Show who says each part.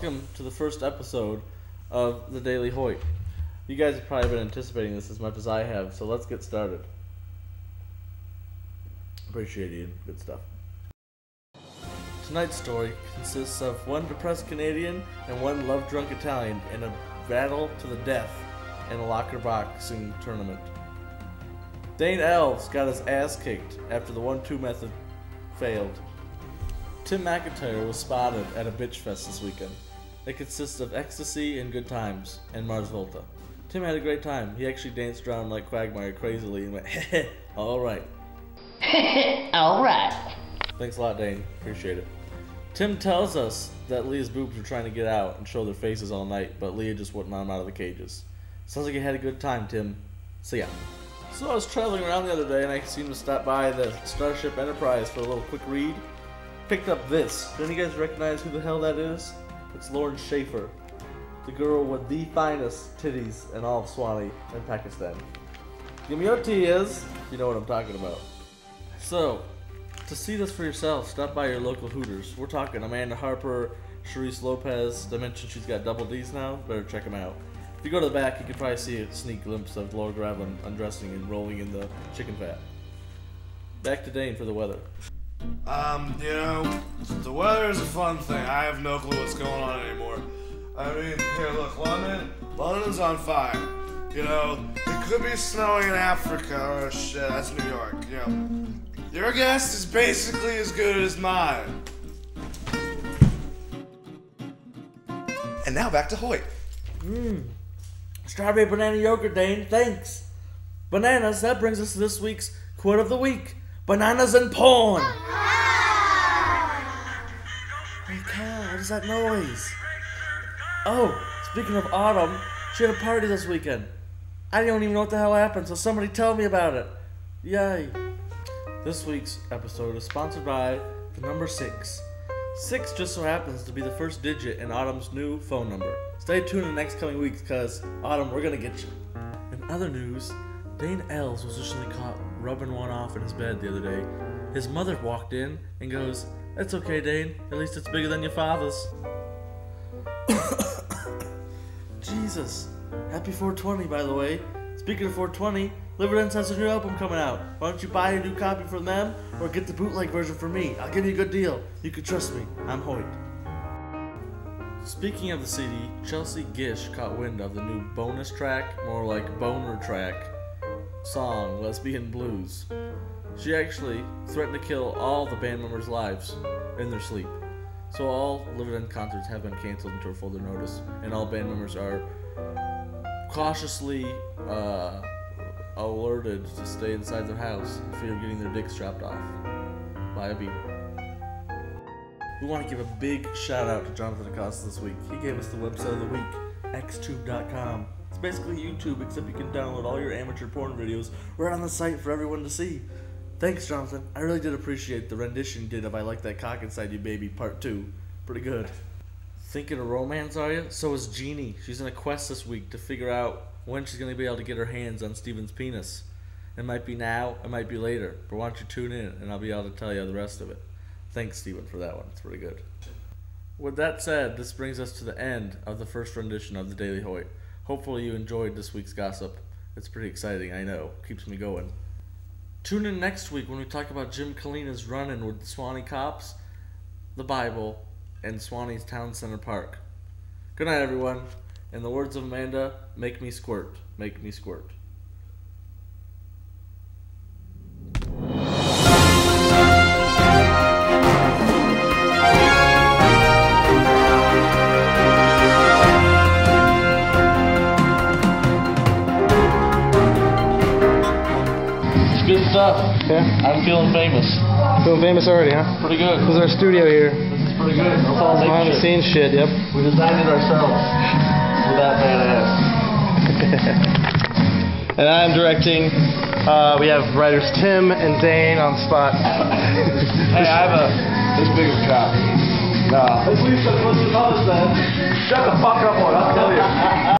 Speaker 1: welcome to the first episode of the Daily Hoyt. You guys have probably been anticipating this as much as I have, so let's get started. Appreciate you. Good stuff. Tonight's story consists of one depressed Canadian and one love-drunk Italian in a battle to the death in a locker boxing tournament. Dane Elves got his ass kicked after the 1-2 method failed. Tim McIntyre was spotted at a bitch fest this weekend. It consists of ecstasy and good times, and Mars Volta. Tim had a great time. He actually danced around like Quagmire crazily and went, heh, alright.
Speaker 2: Alright.
Speaker 1: Thanks a lot, Dane. Appreciate it. Tim tells us that Leah's boobs were trying to get out and show their faces all night, but Leah just wouldn't let them out of the cages. Sounds like you had a good time, Tim. See ya. So I was traveling around the other day and I seemed to stop by the Starship Enterprise for a little quick read. Picked up this. Do any of you guys recognize who the hell that is? It's Lauren Schaefer, the girl with the finest titties in all of Swanee and Pakistan. Give me your tears, you know what I'm talking about. So, to see this for yourself, stop by your local Hooters. We're talking Amanda Harper, Charisse Lopez. Did I mention she's got double D's now? Better check them out. If you go to the back, you can probably see a sneak glimpse of Laura Gravlin undressing and rolling in the chicken fat. Back to Dane for the weather.
Speaker 3: The weather is a fun thing. I have no clue what's going on anymore. I mean, here, look, London's on fire. It could be snowing in Africa, or shit, that's New York, Your guess is basically as good as mine. And now back to Hoyt.
Speaker 1: Strawberry banana yogurt, Dane, thanks. Bananas, that brings us to this week's quote of the week. Bananas and porn. Hey, Cal, what is that noise? Oh, speaking of Autumn, she had a party this weekend. I don't even know what the hell happened, so somebody tell me about it. Yay. This week's episode is sponsored by the number 6. 6 just so happens to be the first digit in Autumn's new phone number. Stay tuned in the next coming weeks, because, Autumn, we're gonna get you. In other news, Dane Elves was recently caught rubbing one off in his bed the other day. His mother walked in and goes, "It's okay, Dane. At least it's bigger than your father's." Jesus. Happy 420, by the way. Speaking of 420, Liverence has a new album coming out. Why don't you buy a new copy from them or get the bootleg version from me? I'll give you a good deal. You can trust me. I'm Hoyt. Speaking of the CD, Chelsea Gish caught wind of the new bonus track, more like boner track, song, Lesbian Blues. She actually threatened to kill all the band members' lives in their sleep. So all Liverence concerts have been canceled until further notice, and all band members are cautiously alerted to stay inside their house in fear of getting their dicks chopped off by a beaver. We want to give a big shout out to Jonathan Acosta this week. He gave us the website of the week, xtube.com. It's basically YouTube, except you can download all your amateur porn videos right on the site for everyone to see. Thanks, Jonathan. I really did appreciate the rendition you did of I Like That Cock Inside You Baby Part 2. Pretty good. Thinking of romance, are you? So is Jeannie. She's in a quest this week to figure out when she's going to be able to get her hands on Steven's penis. It might be now, it might be later, but why don't you tune in and I'll be able to tell you the rest of it. Thanks, Steven, for that one. It's pretty good. With that said, this brings us to the end of the first rendition of the Daily Hoyt. Hopefully you enjoyed this week's gossip. It's pretty exciting, I know. Keeps me going. Tune in next week when we talk about Jim Kalina's run-in with the Swanee cops, the Bible, and Swanee's Town Center Park. Good night, everyone. In the words of Amanda, make me squirt. Make me squirt. Good stuff.
Speaker 4: Yeah?
Speaker 1: I'm feeling famous.
Speaker 4: Feeling famous already, huh?
Speaker 1: Pretty good.
Speaker 4: This is our studio here.
Speaker 1: This is pretty good. It's all
Speaker 4: Behind the scenes shit, yep.
Speaker 1: We designed it ourselves. With that badass.
Speaker 4: And I'm directing. We have writers Tim and Dane on spot.
Speaker 3: Hey, I have this bigger cock. Nah.
Speaker 1: At least that's what you noticed then.
Speaker 3: Shut the fuck up, I'll tell you.